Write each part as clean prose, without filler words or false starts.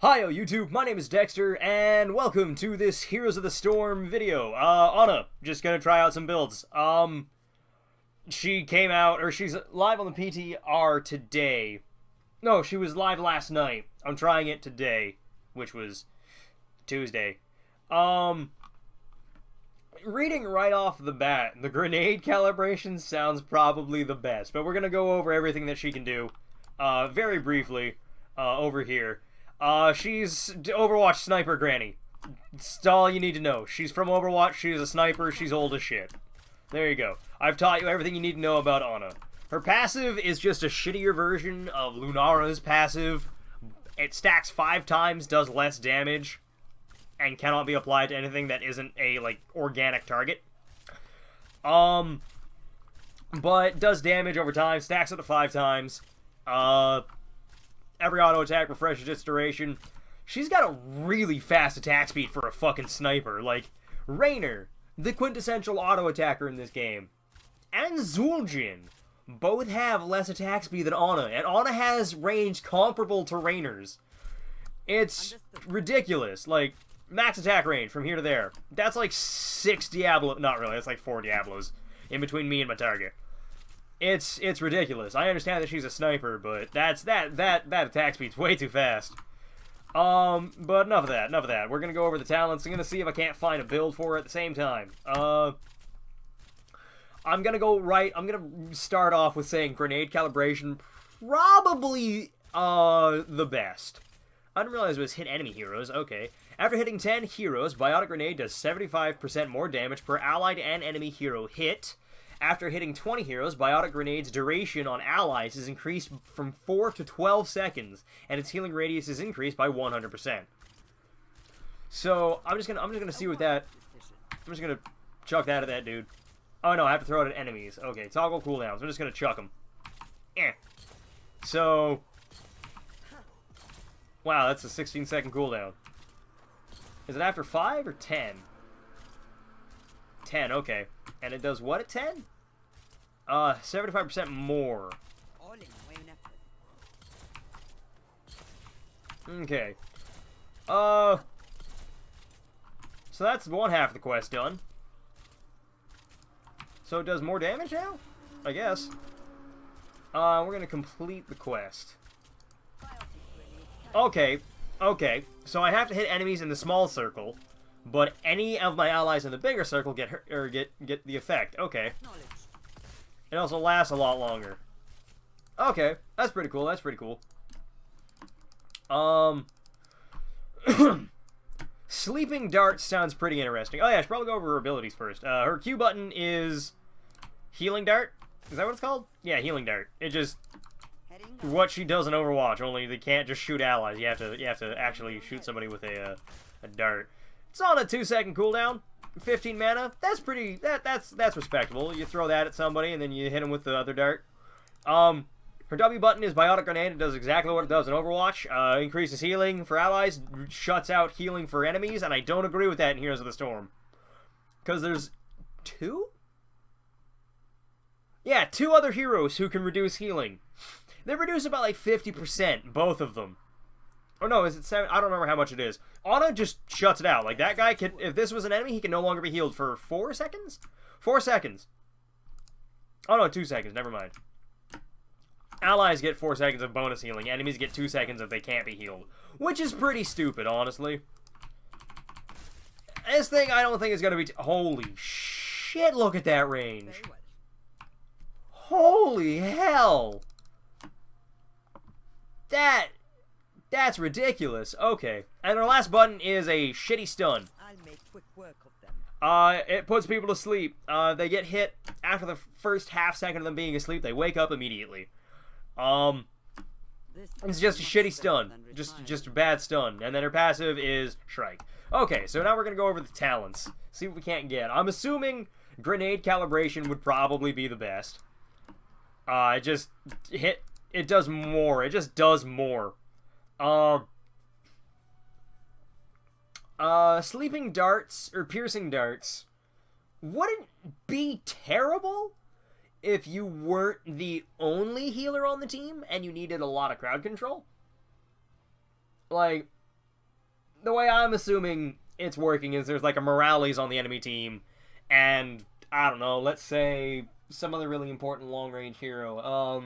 Hi YouTube, my name is Dexter, and welcome to this Heroes of the Storm video. Anna, just gonna try out some builds. She came out, or she's live on the PTR today. No, she was live last night. I'm trying it today, which was Tuesday. Reading right off the bat, the grenade calibration sounds probably the best, but we're gonna go over everything that she can do, very briefly, over here. She's Overwatch Sniper Granny. That's all you need to know. She's from Overwatch, she's a sniper, she's old as shit. There you go. I've taught you everything you need to know about Ana. Her passive is just a shittier version of Lunara's passive. It stacks 5 times, does less damage, and cannot be applied to anything that isn't a, organic target. But does damage over time, stacks up to 5 times. Every auto attack refreshes its duration. She's got a really fast attack speed for a fucking sniper. Like, Raynor, the quintessential auto attacker in this game, and Zul'jin both have less attack speed than Ana, and Ana has range comparable to Raynor's. It's ridiculous. Like, max attack range from here to there. That's like 6 Diablo. Not really, that's like 4 Diablos in between me and my target. It's ridiculous. I understand that she's a sniper, but that attack speed's way too fast. But enough of that. We're gonna go over the talents. I'm gonna see if I can't find a build for her at the same time. I'm gonna start off with saying grenade calibration, probably the best. I didn't realize it was hit enemy heroes. Okay. After hitting 10 heroes, Biotic Grenade does 75% more damage per allied and enemy hero hit. After hitting 20 heroes, Biotic Grenade's duration on allies is increased from 4 to 12 seconds, and its healing radius is increased by 100%. So I'm just gonna see what that. I'm just gonna chuck that at that dude. Oh no, I have to throw it at enemies. Okay, toggle cooldowns. I'm just gonna chuck them. So, wow, that's a 16-second cooldown. Is it after 5 or 10? 10. Okay, and it does what at 10? 75% more. Okay. So that's one half of the quest done. So it does more damage now? I guess. We're gonna complete the quest. Okay. So I have to hit enemies in the small circle, but any of my allies in the bigger circle get hurt, or get the effect. Okay. It also lasts a lot longer. Okay, that's pretty cool. Sleeping Darts sounds pretty interesting. Oh yeah, I should probably go over her abilities first. Her Q button is Healing Dart. Is that what it's called? Yeah, Healing Dart. It just what she does in Overwatch. Only they can't just shoot allies. You have to actually shoot somebody with a dart. It's on a 2-second cooldown. 15 mana. That's pretty. That's respectable. You throw that at somebody and then you hit them with the other dart. Her W button is Biotic Grenade. It does exactly what it does in Overwatch. Increases healing for allies, shuts out healing for enemies, and I don't agree with that in Heroes of the Storm. Because there's 2? Yeah, 2 other heroes who can reduce healing. They reduce about like 50%, both of them. Or no, is it 7? I don't remember how much it is. Ana just shuts it out. Like, that guy can, if this was an enemy, he can no longer be healed for 4 seconds? 4 seconds. Oh no, 2 seconds, never mind. Allies get 4 seconds of bonus healing. Enemies get 2 seconds if they can't be healed. Which is pretty stupid, honestly. This thing I don't think is going to be... Holy shit, look at that range. Holy hell. That's ridiculous. Okay. And our last button is a shitty stun. I'll make quick work of them. It puts people to sleep. They get hit after the first half second of them being asleep. They wake up immediately. It's just a shitty stun. Just a bad stun. And then her passive is Shrike. Okay, so now we're gonna go over the talents. See what we can't get. I'm assuming grenade calibration would probably be the best. It does more. It just does more. Sleeping darts, or piercing darts, wouldn't be terrible if you weren't the only healer on the team and you needed a lot of crowd control. Like, the way I'm assuming it's working is there's like a Morales on the enemy team, and I don't know, let's say some other really important long-range hero.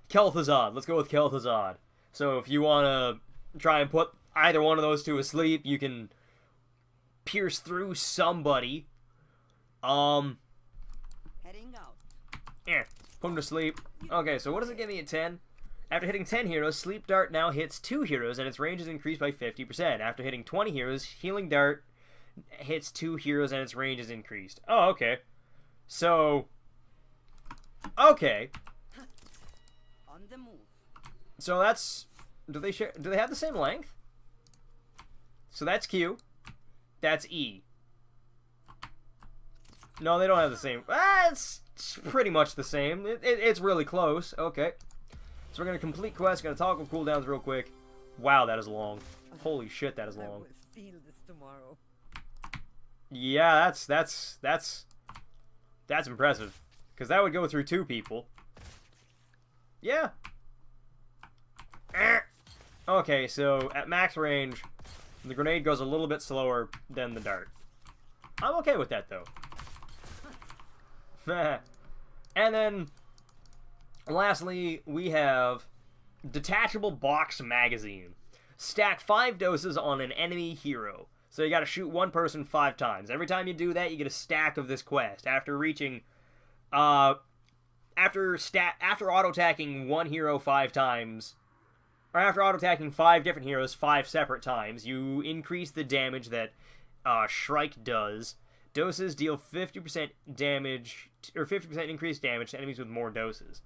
Kel'Thuzad. Let's go with Kel'Thuzad. So if you want to try and put either one of those two asleep, you can pierce through somebody. Heading out. Yeah, put him to sleep. Okay, so what does it give me at 10? After hitting 10 heroes, Sleep Dart now hits 2 heroes and its range is increased by 50%. After hitting 20 heroes, Healing Dart hits 2 heroes and its range is increased. Oh, okay. So, okay. On the move. So that's, do they have the same length? So that's Q. That's E. No, they don't have the same. It's pretty much the same. It's really close. Okay. So we're going to complete quest. Going to toggle cooldowns real quick. Wow, that is long. Holy shit, that is I long. will feel this tomorrow. Yeah, that's impressive. Because that would go through 2 people. Yeah. Okay, so at max range, the grenade goes a little bit slower than the dart. I'm okay with that, though. And then, lastly, we have Detachable Box Magazine. Stack 5 doses on an enemy hero. So you gotta shoot one person 5 times. Every time you do that, you get a stack of this quest. After reaching, after auto-attacking one hero 5 times, or after auto-attacking 5 different heroes 5 separate times, you increase the damage that Shrike does. Doses deal 50% damage, or 50% increased damage to enemies with more doses.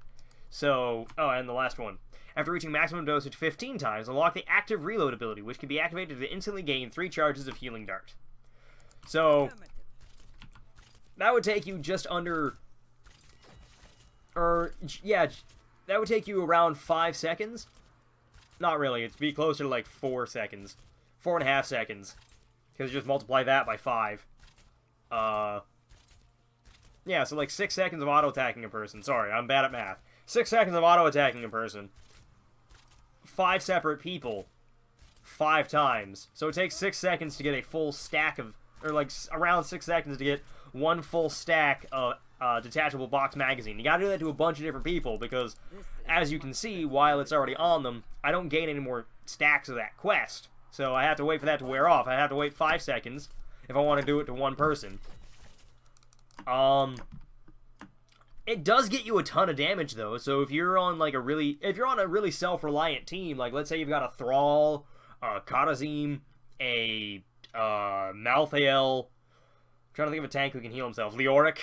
So, oh, and the last one. After reaching maximum dosage 15 times, unlock the active reload ability, which can be activated to instantly gain 3 charges of Healing Dart. So, that would take you just under, or, yeah, that would take you around 5 seconds. Not really, it'd be closer to like 4 seconds. 4.5 seconds. Because you just multiply that by 5. Yeah, so like 6 seconds of auto-attacking a person. Sorry, I'm bad at math. 6 seconds of auto-attacking a person. 5 separate people. 5 times. So it takes 6 seconds to get a full stack of, or like around 6 seconds to get one full stack of Detachable Box Magazine. You gotta do that to a bunch of different people because, as you can see, while it's already on them, I don't gain any more stacks of that quest. So I have to wait for that to wear off. I have to wait 5 seconds if I want to do it to one person. It does get you a ton of damage though. So if you're on like a really self-reliant team, like let's say you've got a Thrall, a Katazim, a Malthael, I'm trying to think of a tank who can heal himself, Leoric,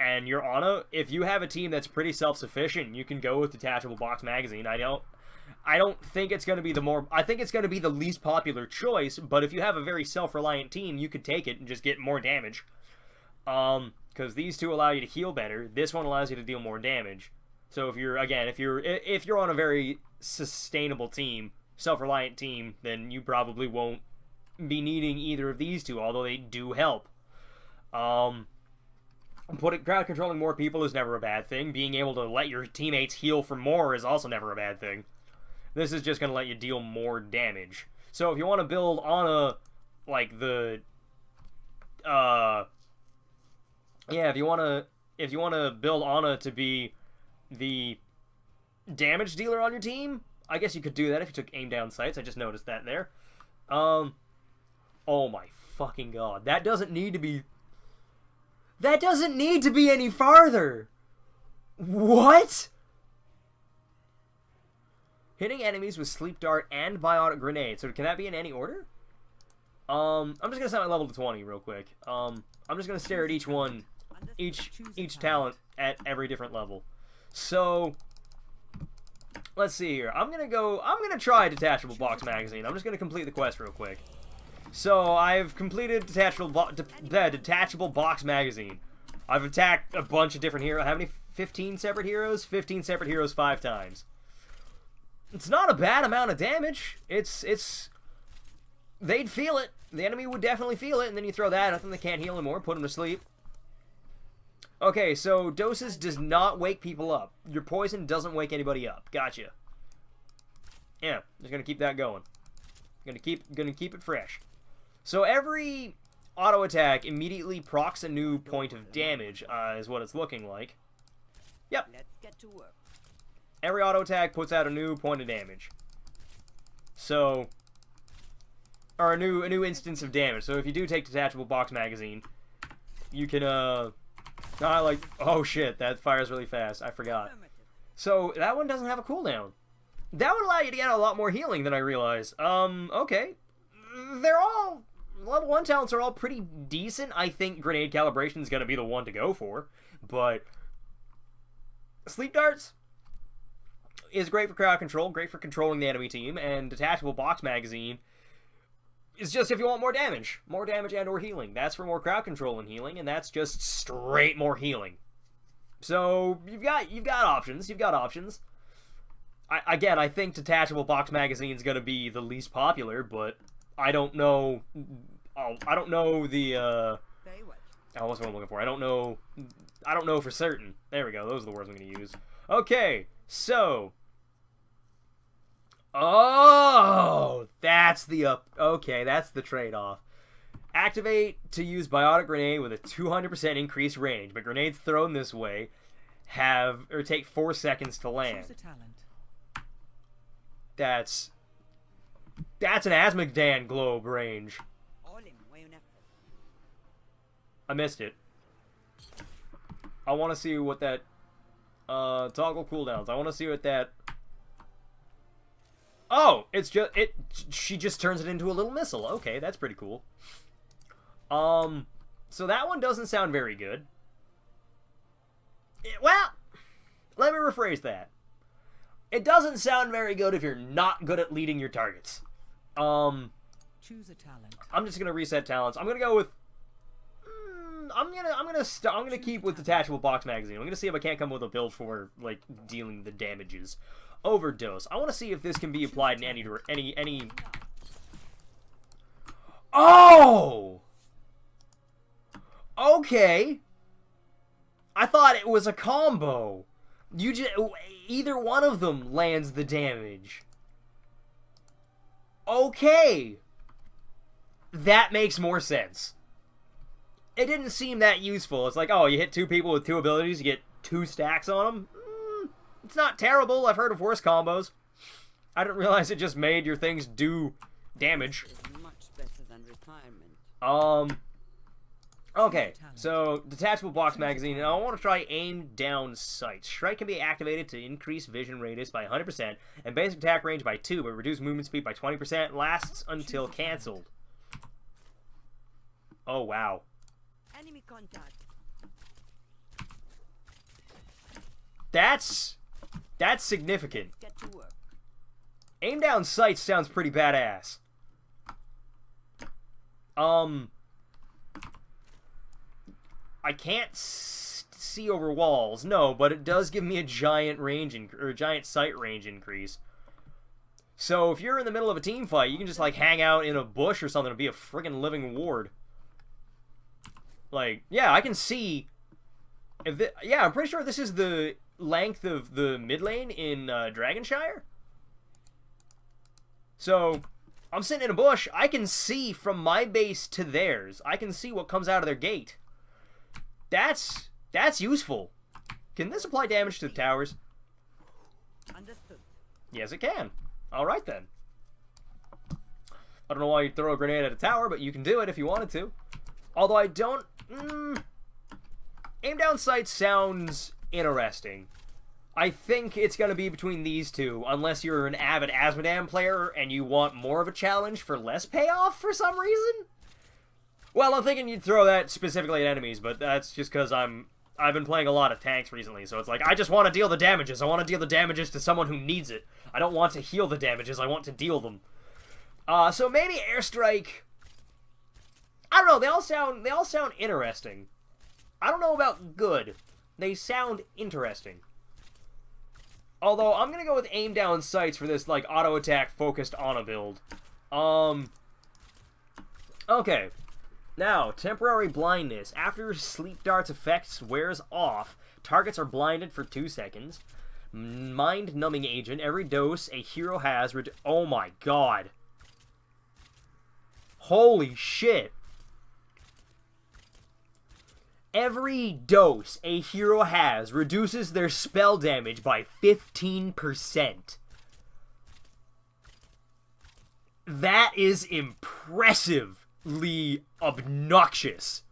and you're on if you have a team that's pretty self-sufficient, you can go with Detachable Box Magazine. I don't think it's going to be I think it's going to be the least popular choice, but if you have a very self-reliant team, you could take it and just get more damage. Because these two allow you to heal better. This one allows you to deal more damage. So if you're on a very sustainable team, self-reliant team, then you probably won't be needing either of these two, although they do help. Crowd controlling more people is never a bad thing. Being able to let your teammates heal for more is also never a bad thing. This is just going to let you deal more damage. So if you want to build Ana, like the, yeah, if you want to build Ana to be the damage dealer on your team, I guess you could do that if you took aim down sights. I just noticed that there. Oh my fucking god. That doesn't need to be any farther. What? Hitting enemies with Sleep Dart and Biotic Grenade. So can that be in any order? I'm just gonna set my level to 20 real quick. I'm just gonna stare at each one, each talent at every different level. So let's see here. I'm gonna try Detachable Box Magazine. I'm just gonna complete the quest real quick. So I've completed Detachable Box Magazine. I've attacked a bunch of different heroes. How many? 15 separate heroes? 15 separate heroes 5 times. It's not a bad amount of damage. They'd feel it. The enemy would definitely feel it, and then you throw that at them, they can't heal anymore, put them to sleep. Okay, so doses does not wake people up. Your poison doesn't wake anybody up. Gotcha. Yeah, just gonna keep that going. Gonna keep it fresh. So every auto attack immediately procs a new point of damage, is what it's looking like. Yep. Let's get to work. Every auto attack puts out a new point of damage. So, or a new instance of damage. So if you do take detachable box magazine, you can oh shit, that fires really fast. I forgot. So that one doesn't have a cooldown. That would allow you to get a lot more healing than I realized. Okay. They're all level 1 talents are all pretty decent. I think grenade calibration is going to be the one to go for, but sleep darts is great for crowd control, great for controlling the enemy team, and detachable box magazine is just if you want more damage and or healing. That's for more crowd control and healing, and that's just straight more healing. So you've got options. You've got options. I think detachable box magazine is going to be the least popular, but I don't know. I don't know the. Oh, what's what I'm looking for? I don't know for certain. There we go. Those are the words I'm going to use. Okay, so. Oh, that's the Okay, that's the trade-off. Activate to use biotic grenade with a 200% increased range, but grenades thrown this way take 4 seconds to land. Choose a talent. That's an Asmodee globe range. I missed it. I want to see what that toggle cooldowns. I want to see what that. Oh, it's just she just turns it into a little missile. Okay, that's pretty cool. So that one doesn't sound very good. Well, let me rephrase that. It doesn't sound very good if you're not good at leading your targets. Choose a talent. I'm just gonna reset talents. I'm gonna go with. I'm gonna keep with detachable box magazine. I'm gonna see if I can't come up with a build for like dealing the damages. Overdose. I want to see if this can be applied in any. Oh. Okay. I thought it was a combo. Either one of them lands the damage. Okay. That makes more sense. It didn't seem that useful. It's like, oh, you hit 2 people with 2 abilities, you get 2 stacks on them. It's not terrible. I've heard of worse combos. I didn't realize it just made your things do damage. Much better than retirement. Okay, so detachable box magazine, and I want to try aim down sights. Strike can be activated to increase vision radius by 100% and basic attack range by 2, but reduce movement speed by 20%. Lasts until canceled. Oh wow. Enemy contact. That's significant. Get to work. Aim down sights sounds pretty badass. I can't see over walls, no, but it does give me a giant giant sight range increase. So if you're in the middle of a team fight, you can just like hang out in a bush or something and be a friggin' living ward. Like, yeah, I can see. Yeah, I'm pretty sure this is the length of the mid lane in Dragonshire. So I'm sitting in a bush. I can see from my base to theirs. I can see what comes out of their gate. That's useful. Can this apply damage to the towers? Understood. Yes, it can. All right then. I don't know why you'd throw a grenade at a tower, but you can do it if you wanted to. Although I don't. Aim down sight sounds interesting. I think it's going to be between these two, unless you're an avid Asmodee player and you want more of a challenge for less payoff for some reason. Well, I'm thinking you'd throw that specifically at enemies, but that's just because I've been playing a lot of tanks recently, so it's like, I just want to deal the damages. I want to deal the damages to someone who needs it. I don't want to heal the damages, I want to deal them. So maybe Airstrike. I don't know, they all sound interesting. I don't know about good. They sound interesting. Although, I'm gonna go with aim down sights for this, like, auto attack focused on a build. Okay. Now, temporary blindness. After sleep dart's effects wears off, targets are blinded for 2 seconds. Mind numbing agent. Every dose a hero has. Oh my god. Holy shit. Every dose a hero has reduces their spell damage by 15%. That is impressively obnoxious.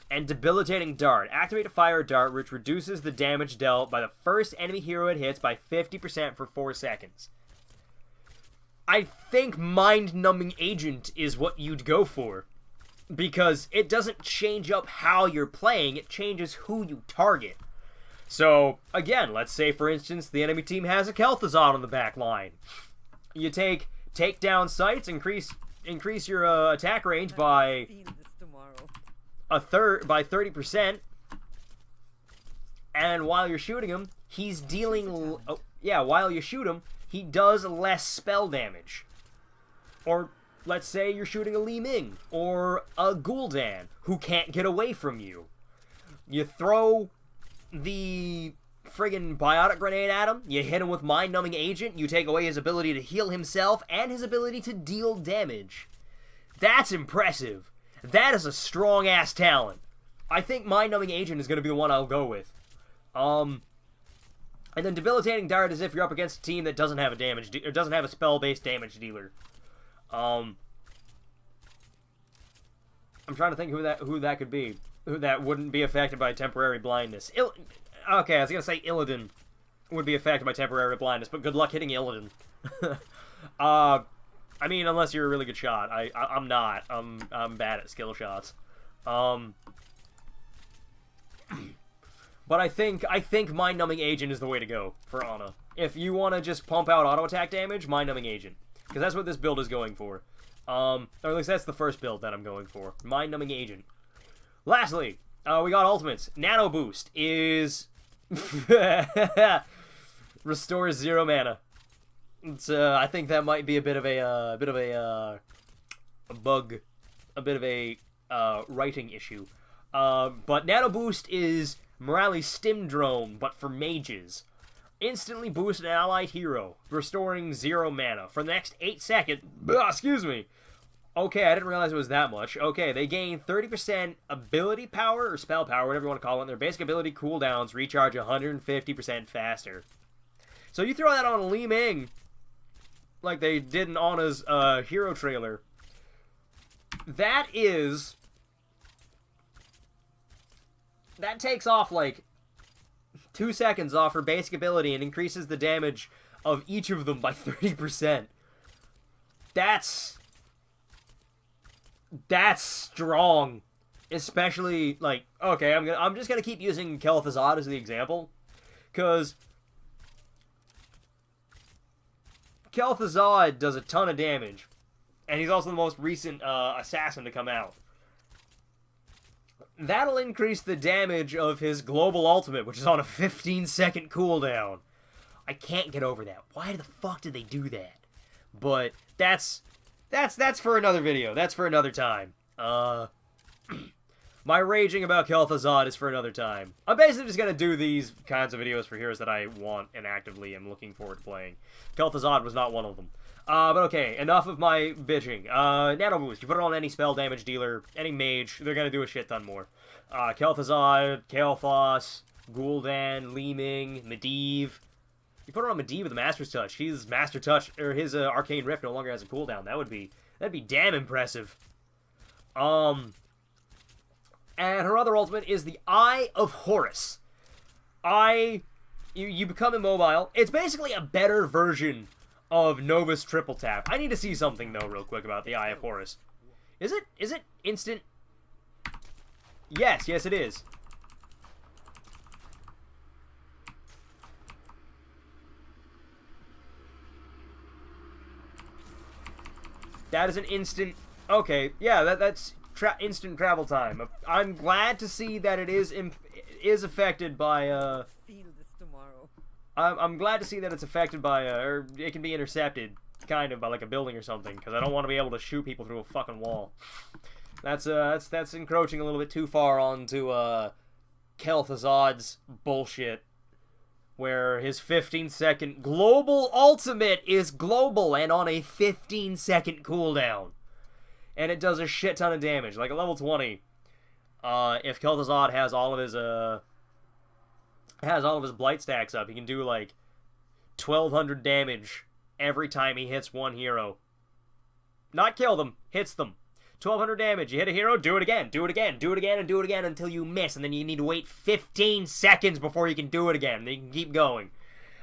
And debilitating dart. Activate a fire dart which reduces the damage dealt by the first enemy hero it hits by 50% for 4 seconds. I think mind-numbing agent is what you'd go for. Because it doesn't change up how you're playing, it changes who you target. So, again, let's say, for instance, the enemy team has a Kel'Thuzad on the back line. You take down sights, increase your attack range by by 30%, and while you're shooting him, he's dealing... while you shoot him, he does less spell damage. Or... let's say you're shooting a Li Ming, or a Gul'dan, who can't get away from you. You throw the friggin' biotic grenade at him, you hit him with mind-numbing agent, you take away his ability to heal himself, and his ability to deal damage. That's impressive. That is a strong-ass talent. I think mind-numbing agent is going to be the one I'll go with. And then debilitating dart is if you're up against a team that doesn't have a doesn't have a spell-based damage dealer. I'm trying to think who that could be. Who that wouldn't be affected by temporary blindness. Okay, I was gonna say Illidan would be affected by temporary blindness, but good luck hitting Illidan. I mean, unless you're a really good shot. I'm not. I'm bad at skill shots. But I think mind-numbing agent is the way to go for Ana. If you want to just pump out auto attack damage, mind-numbing agent. Because that's what this build is going for. Or at least that's the first build that I'm going for. Mind-numbing agent. Lastly, we got ultimates. Nano Boost is... restores 0 mana. It's, I think that might be a bit of a bug. A bit of a, writing issue. But Nano Boost is Morali's Stim Drone, but for mages. Instantly boost an allied hero, restoring 0 mana for the next 8 seconds. Excuse me. Okay, I didn't realize it was that much. Okay, they gain 30% ability power, or spell power, whatever you want to call it. Their basic ability cooldowns recharge 150% faster. So you throw that on a Li Ming, like they did in Ana's hero trailer. That takes off, like, 2 seconds off her basic ability and increases the damage of each of them by 30%. That's strong. Especially, like, okay, I'm just gonna keep using Kel'Thuzad as the example, because Kel'Thuzad does a ton of damage, and he's also the most recent assassin to come out. That'll increase the damage of his global ultimate, which is on a 15-second cooldown. I can't get over that. Why the fuck did they do that? But that's for another video. That's for another time. My raging about Kel'Thuzad is for another time. I'm basically just gonna do these kinds of videos for heroes that I want and actively am looking forward to playing. Kel'Thuzad was not one of them. But okay, enough of my bitching. Nano Boost, you put it on any spell damage dealer, any mage, they're gonna do a shit ton more. Kel'Thuzad, Kael'thas, Gul'dan, Li Ming, Medivh. You put it on Medivh with a Master's Touch. His Master Touch, or his Arcane Rift no longer has a cooldown. That'd be damn impressive. And her other ultimate is the Eye of Horus. You become immobile. It's basically a better version of Nova's triple tap. I need to see something though real quick about the Eye of Horus. Is it instant? Yes it is. That is an instant. Okay, yeah, that's instant travel time. I'm glad to see that it is affected by Feel this tomorrow. I'm glad to see that it's affected by or it can be intercepted, kind of by like a building or something, because I don't want to be able to shoot people through a fucking wall. That's encroaching a little bit too far onto Kel'Thuzad's bullshit. where his 15-second global ultimate is global and on a 15-second cooldown. And it does a shit ton of damage. Like, at level 20, if Kel'Thuzad has all of his blight stacks up, he can do, like, 1,200 damage every time he hits one hero. Not kill them, hits them. 1,200 damage. You hit a hero, do it again, do it again, do it again, and do it again until you miss, and then you need to wait 15 seconds before you can do it again. Then you can keep going.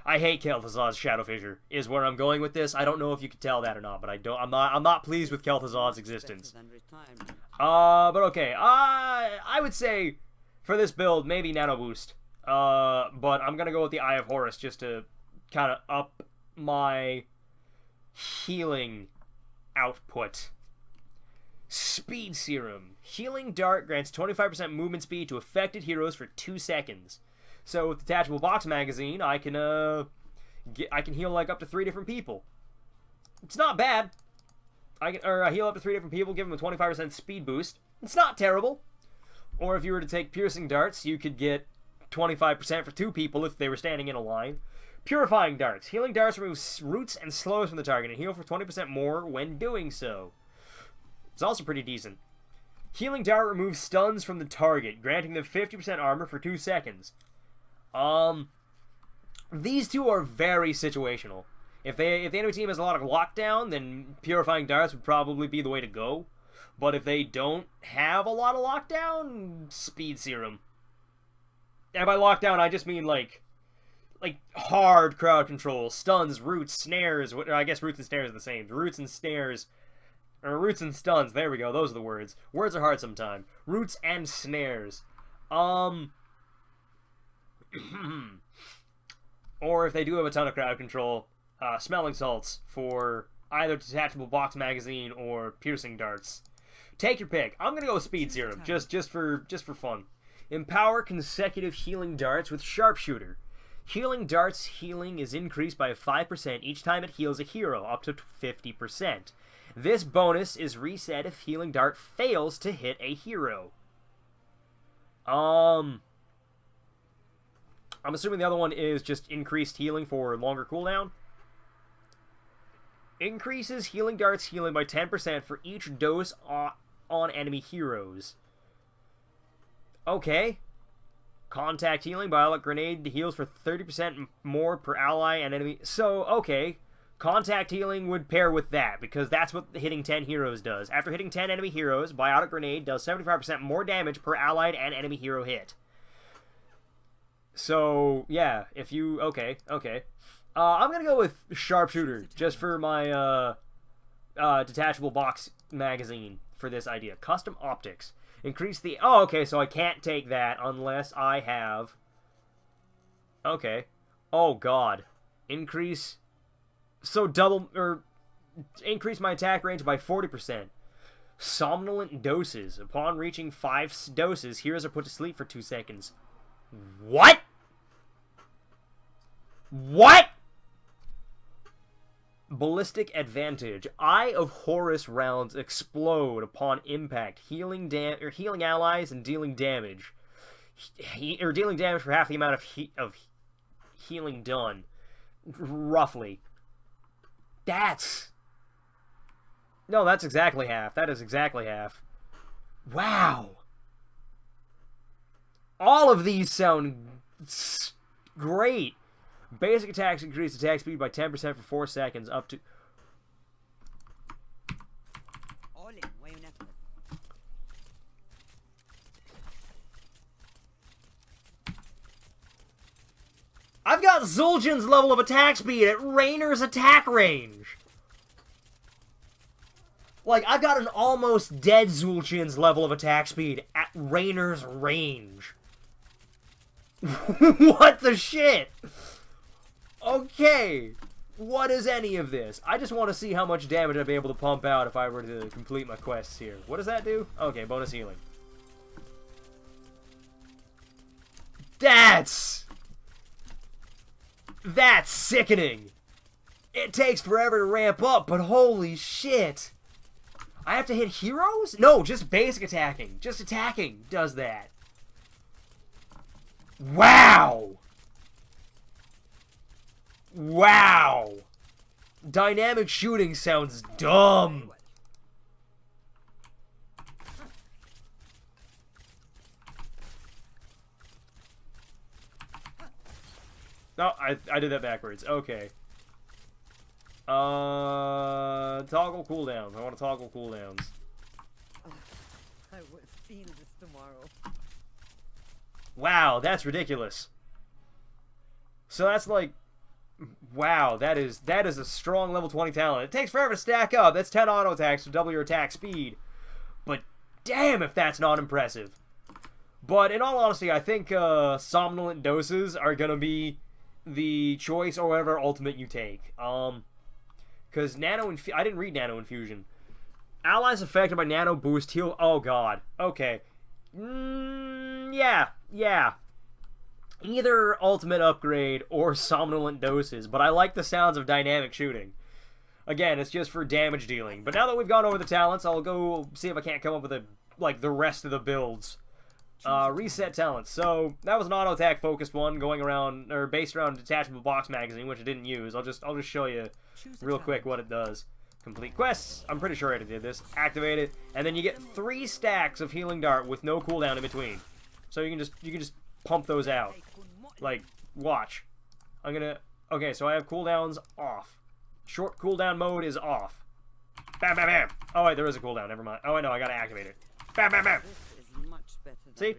I hate Kel'Thuzad's Shadow Fissure, is where I'm going with this. I don't know if you can tell that or not, but I'm not pleased with Kel'Thuzad's existence. But okay. I would say for this build, maybe Nano Boost. But I'm gonna go with the Eye of Horus just to kind of up my healing output. Speed Serum. Healing Dart grants 25% movement speed to affected heroes for 2 seconds. So with Detachable Box Magazine, I can heal like up to 3 different people. It's not bad. I heal up to 3 different people, give them a 25% speed boost. It's not terrible. Or if you were to take Piercing Darts, you could get 25% for 2 people if they were standing in a line. Purifying Darts. Healing Darts removes roots and slows from the target and heal for 20% more when doing so. It's also pretty decent. Healing Dart removes stuns from the target, granting them 50% armor for 2 seconds. These two are very situational. If the enemy team has a lot of lockdown, then Purifying Darts would probably be the way to go. But if they don't have a lot of lockdown, Speed Serum. And by lockdown, I just mean like hard crowd control, stuns, roots, snares. I guess roots and snares are the same. Roots and snares. Or roots and stuns, there we go, those are the words. Words are hard sometimes. Roots and snares. Or if they do have a ton of crowd control, smelling salts for either Detachable Box Magazine or Piercing Darts. Take your pick. I'm gonna go with Speed Serum, just for fun. Empower consecutive healing darts with Sharpshooter. Healing Darts healing is increased by 5% each time it heals a hero, up to 50%. This bonus is reset if Healing Dart fails to hit a hero. I'm assuming the other one is just increased healing for longer cooldown. Increases Healing Dart's healing by 10% for each dose on enemy heroes. Okay. Contact healing. Violet Grenade heals for 30% more per ally and enemy. So, okay. Contact healing would pair with that, because that's what hitting 10 heroes does. After hitting 10 enemy heroes, Biotic Grenade does 75% more damage per allied and enemy hero hit. So, yeah, if you... Okay. I'm gonna go with Sharpshooter, just for my, Detachable Box Magazine for this idea. Custom Optics. Increase the... Oh, okay, so I can't take that unless I have... Okay. Oh, God. Increase... So increase my attack range by 40%. Somnolent Doses. Upon reaching 5 doses, heroes are put to sleep for 2 seconds. What? What? Ballistic Advantage. Eye of Horus rounds explode upon impact, healing allies and dealing damage. Dealing damage for half the amount of healing done. Roughly. No, that's exactly half. That is exactly half. Wow. All of these sound great. Basic attacks increase attack speed by 10% for 4 seconds, up to... I've got Zul'jin's level of attack speed at Rainer's attack range. Like, I've got an almost dead Zul'jin's level of attack speed at Rainer's range. What the shit? Okay. What is any of this? I just want to see how much damage I'd be able to pump out if I were to complete my quests here. What does that do? Okay, bonus healing. That's sickening. It takes forever to ramp up, but holy shit. I have to hit heroes? No, just basic attacking. Just attacking does that. Wow. Wow! Dynamic shooting sounds dumb. No, I did that backwards. Okay. Toggle cooldowns. I want to toggle cooldowns. I will feel this tomorrow. Wow, that's ridiculous. So that's like, wow, that is a strong level 20 talent. It takes forever to stack up. That's 10 auto attacks to double your attack speed. But damn if that's not impressive. But in all honesty, I think somnolent doses are gonna be the choice or whatever ultimate you take. Because I didn't read Nano Infusion. Allies affected by Nano Boost heal. Oh god. Okay. Yeah. Either ultimate upgrade or somnolent doses, but I like the sounds of dynamic shooting. Again, it's just for damage dealing. But now that we've gone over the talents, I'll go see if I can't come up with the rest of the builds. Reset talents. So that was an auto attack focused one, going around or based around detachable box magazine, which I didn't use. I'll just show you real quick what it does. Complete quests. I'm pretty sure I did this. Activate it, and then you get 3 stacks of healing dart with no cooldown in between. So you can just pump those out. Like, watch. Okay, so I have cooldowns off. Short cooldown mode is off. Bam, bam, bam. Oh wait, there is a cooldown. Never mind. Oh wait, no, I gotta activate it. Bam, bam, bam. See?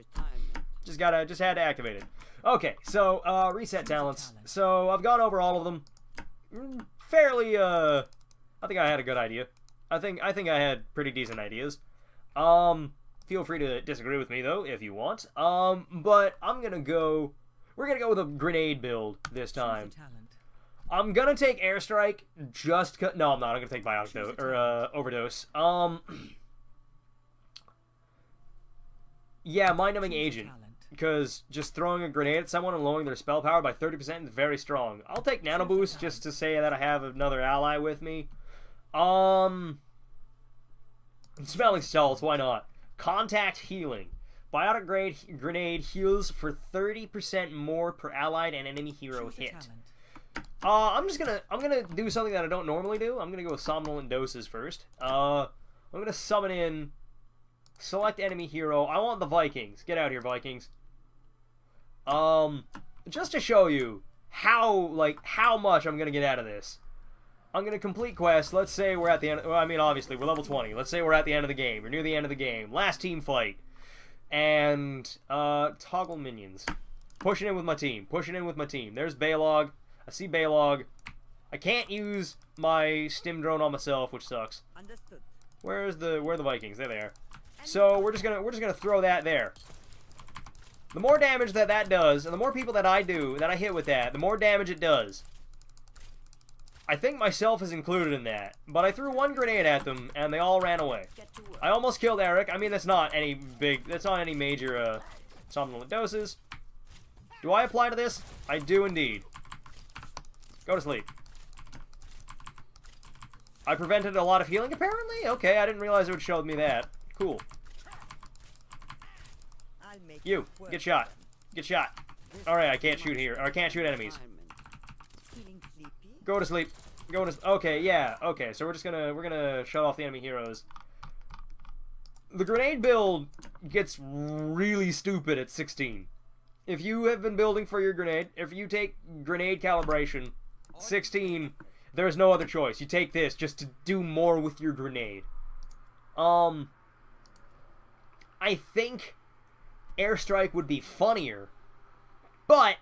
Just had to activate it. Okay, so reset talents. So I've gone over all of them. Fairly I think I had a good idea. I think I had pretty decent ideas. Feel free to disagree with me though if you want. But we're gonna go with a grenade build this time. I'm gonna take airstrike just no, I'm not. I'm gonna take biotic overdose. Yeah, mind-numbing agent. Because just throwing a grenade at someone and lowering their spell power by 30% is very strong. I'll take Nano Boost just to say that I have another ally with me. Smelling salts, why not? Contact healing. Biotic grenade heals for 30% more per allied and enemy hero hit. I'm gonna do something that I don't normally do. I'm gonna go with somnolent doses first. I'm gonna summon in. Select enemy hero. I want the Vikings. Get out here, Vikings. Just to show you how much I'm gonna get out of this. I'm gonna complete quest. Let's say we're at the end. Well, I mean, obviously we're level 20. Let's say we're at the end of the game. We're near the end of the game. Last team fight. And toggle minions. Pushing in with my team. There's Baylog. I see Baylog. I can't use my stim drone on myself, which sucks. Understood. Where are the Vikings? There they are. So we're just gonna throw that there. The more damage that does, and the more people that I hit with that, the more damage it does. I think myself is included in that, but I threw 1 grenade at them and they all ran away. I almost killed Eric. I mean, that's not any major somnolent doses. Do I apply to this? I do indeed. Go to sleep. I prevented a lot of healing apparently? Okay, I didn't realize it would show me that. Cool. You, get shot. Get shot. Alright, I can't shoot here. Or I can't shoot enemies. Go to sleep. Okay, yeah, okay, so we're gonna shut off the enemy heroes. The grenade build gets really stupid at 16. If you have been building for your grenade, if you take grenade calibration, 16, there's no other choice. You take this just to do more with your grenade. I think airstrike would be funnier, but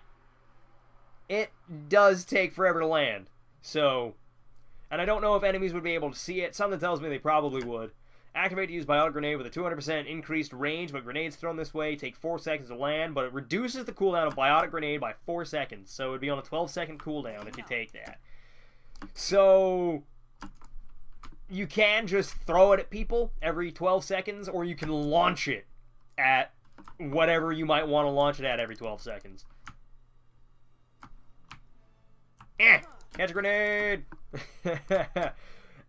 it does take forever to land. So, and I don't know if enemies would be able to see it. Something tells me they probably would. Activate to use biotic grenade with a 200% increased range, but grenades thrown this way take 4 seconds to land, but it reduces the cooldown of biotic grenade by 4 seconds. So it'd be on a 12-second cooldown if you take that. So you can just throw it at people every 12 seconds, or you can launch it at whatever you might want to launch it at every 12 seconds. Catch a grenade!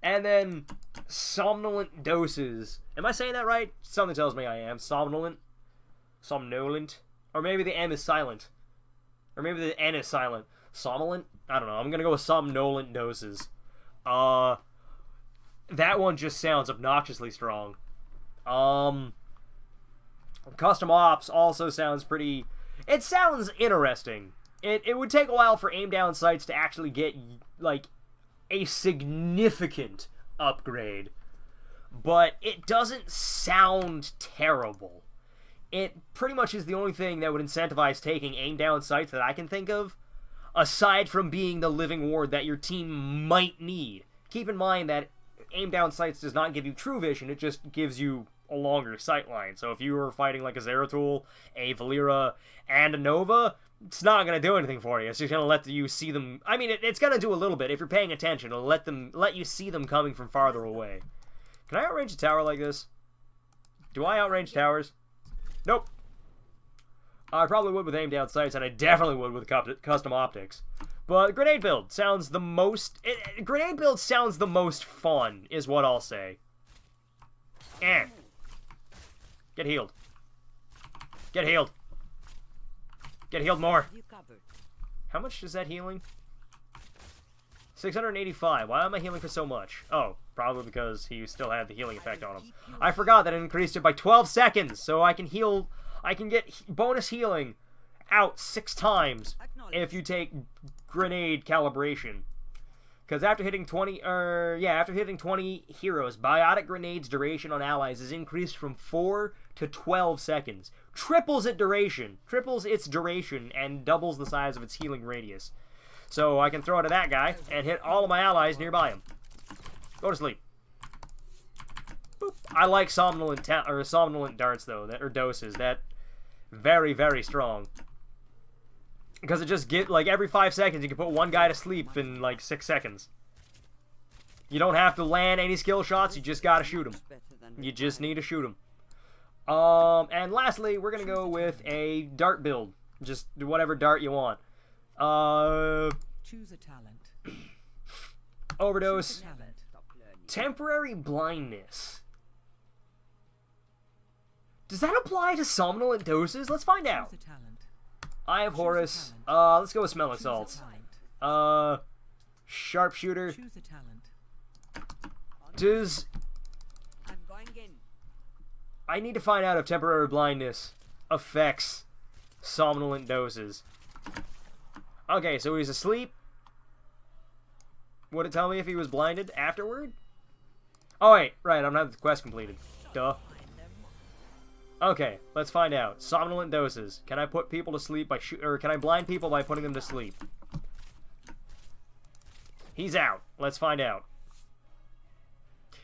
And then somnolent doses. Am I saying that right? Something tells me I am. Somnolent? Somnolent? Or maybe the M is silent. Or maybe the N is silent. Somnolent? I don't know. I'm gonna go with somnolent doses. That one just sounds obnoxiously strong. Custom Ops also sounds pretty... It sounds interesting. It would take a while for aim down sights to actually get, like, a significant upgrade. But it doesn't sound terrible. It pretty much is the only thing that would incentivize taking aim down sights that I can think of, aside from being the living ward that your team might need. Keep in mind that aim down sights does not give you true vision, it just gives you a longer sight line. So if you were fighting like a Zeratul, a Valera, and a Nova, it's not going to do anything for you. It's just going to let you see them. I mean, it's going to do a little bit. If you're paying attention, it'll let you see them coming from farther away. Can I outrange a tower like this? Do I outrange towers? Nope. I probably would with aim down sights, and I definitely would with custom optics. But grenade build sounds the most... grenade build sounds the most fun, is what I'll say. Get healed. Get healed. Get healed more. How much is that healing? 685. Why am I healing for so much? Oh, probably because he still had the healing effect on him. I forgot that it increased it by 12 seconds, so I can heal... I can get bonus healing out 6 times if you take grenade calibration. Because after hitting 20, after hitting 20 heroes, biotic grenades duration on allies is increased from 4 to 12 seconds. Triples its duration, and doubles the size of its healing radius. So I can throw it at that guy and hit all of my allies nearby him. Go to sleep. Boop. I like somnolent darts though, or doses. That very, very strong. Because it just every 5 seconds you can put one guy to sleep in like 6 seconds. You don't have to land any skill shots, you just gotta shoot him. You just need to shoot him. And lastly, we're gonna go with a dart build. Just do whatever dart you want. Choose a talent. Overdose. Choose a talent. Temporary blindness. Does that apply to somnolent doses? Let's find out. Choose a talent. I have Choose a Horus. talent. Let's go with smelling Choose a salts. talent. Sharpshooter. Choose a talent. Does... I'm going in. I need to find out if temporary blindness affects somnolent doses. Okay, so he's asleep. Would it tell me if he was blinded afterward? Oh wait, right, I'm not the quest completed. Duh. Okay, let's find out. Somnolent doses. Can I put people to sleep by can I blind people by putting them to sleep? He's out. Let's find out.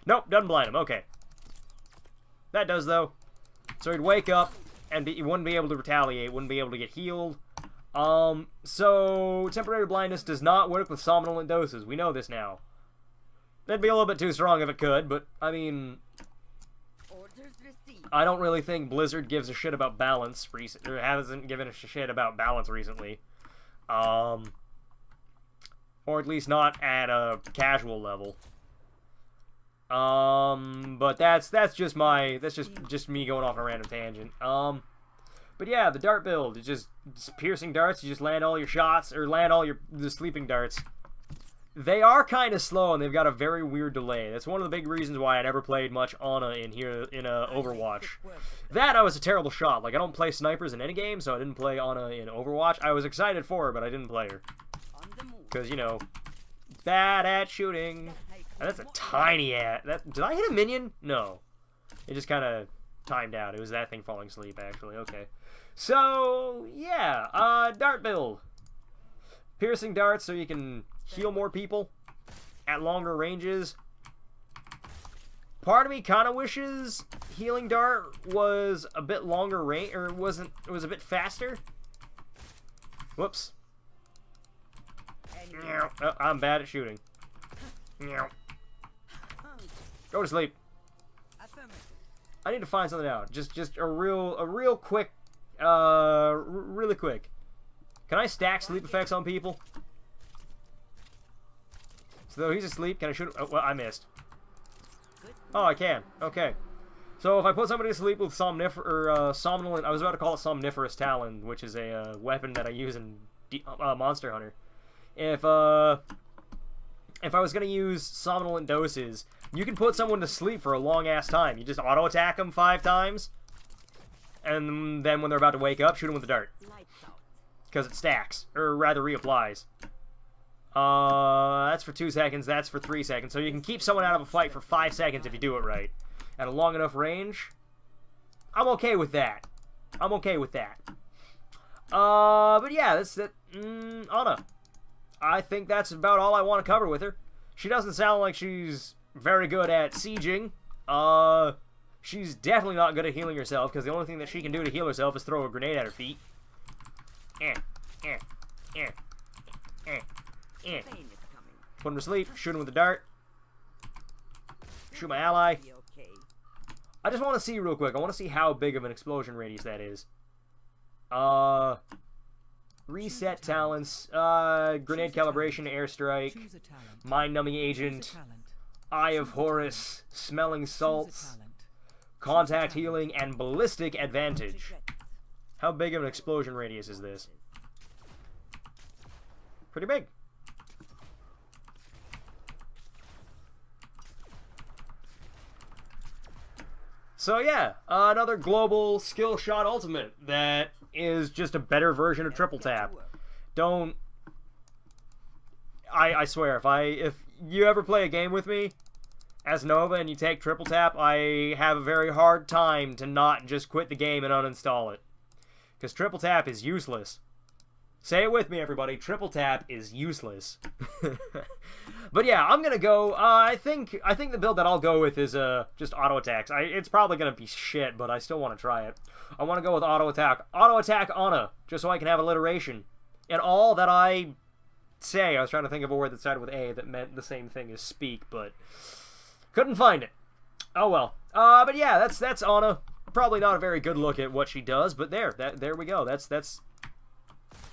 Nope, doesn't blind him. Okay. That does, though. So he'd wake up, and he wouldn't be able to retaliate, wouldn't be able to get healed. So temporary blindness does not work with somnolent doses. We know this now. That'd be a little bit too strong if it could, but, I mean... Orders received. I don't really think Blizzard gives a shit about balance or hasn't given a shit about balance recently. Or at least not at a casual level. But that's just me going off on a random tangent. But yeah, the dart build is just piercing darts. You just land all your shots, or land all the sleeping darts. They are kind of slow, and they've got a very weird delay. That's one of the big reasons why I never played much Ana in Overwatch. That I was a terrible shot. Like, I don't play snipers in any game, so I didn't play Ana in Overwatch. I was excited for her, but I didn't play her. Because, you know, bad at shooting. And that's a tiny did I hit a minion? No. It just kind of timed out. It was that thing falling asleep, actually. Okay. So, yeah. Dart build. Piercing darts so you can heal more people at longer ranges. Part of me kind of wishes healing dart was a bit longer range, or it was a bit faster. Whoops. Oh, I'm bad at shooting. Go to sleep. I need to find something out. Just a real quick, really quick. Can I stack sleep effects on people? So he's asleep. Can I shoot him? Oh, well, I missed. Oh, I can. Okay. So if I put somebody to sleep with somnolent, I was about to call it somniferous talon, which is a weapon that I use in Monster Hunter. if I was gonna use somnolent doses, you can put someone to sleep for a long-ass time. You just auto-attack them 5 times, and then when they're about to wake up, shoot them with a dart. Lights out. Because it stacks, or rather reapplies. That's for 2 seconds, that's for 3 seconds. So you can keep someone out of a fight for 5 seconds if you do it right. At a long enough range, I'm okay with that. I'm okay with that. But yeah, that's that. Ana. I think that's about all I want to cover with her. She doesn't sound like she's very good at sieging. She's definitely not good at healing herself, because the only thing that she can do to heal herself is throw a grenade at her feet. Pain is coming. Put him to sleep, shoot him with a dart. Shoot my ally. Be okay. I just want to see real quick. I want to see how big of an explosion radius that is. Reset talents. Grenade calibration, airstrike, Choose a talent. mind-numbing Choose agent, a talent. eye of Horus, smelling Choose a salts, talent. contact healing, and ballistic advantage. Regret. How big of an explosion radius is this? Pretty big. So yeah, another global skill shot ultimate that is just a better version of triple tap. Don't. I swear, if you ever play a game with me as Nova and you take triple tap, I have a very hard time to not just quit the game and uninstall it. Because triple tap is useless. Say it with me, everybody. Triple tap is useless. But yeah, I'm gonna go. I think the build that I'll go with is just auto attacks. It's probably gonna be shit, but I still want to try it. I want to go with auto attack. Auto attack Ana, just so I can have alliteration. And all that I say, I was trying to think of a word that started with A that meant the same thing as speak, but couldn't find it. Oh well. But yeah, that's Ana. Probably not a very good look at what she does, but there we go. That's.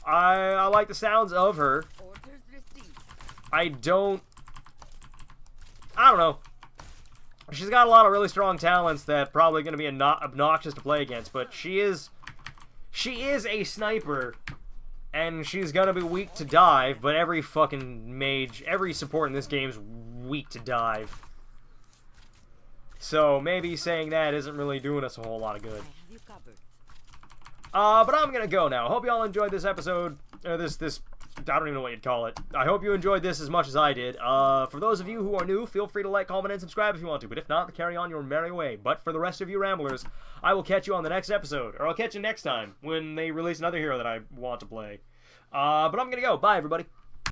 I like the sounds of her. Orders received. I don't know. She's got a lot of really strong talents that probably going to be obnoxious to play against, but she is a sniper, and she's going to be weak to dive, but every fucking mage, every support in this game is weak to dive. So maybe saying that isn't really doing us a whole lot of good. I have you covered. But I'm gonna go now. Hope y'all enjoyed this episode, or this, I don't even know what you'd call it. I hope you enjoyed this as much as I did. For those of you who are new, feel free to like, comment, and subscribe if you want to, but if not, carry on your merry way. But for the rest of you ramblers, I will catch you on the next episode, or I'll catch you next time, when they release another hero that I want to play. But I'm gonna go. Bye, everybody.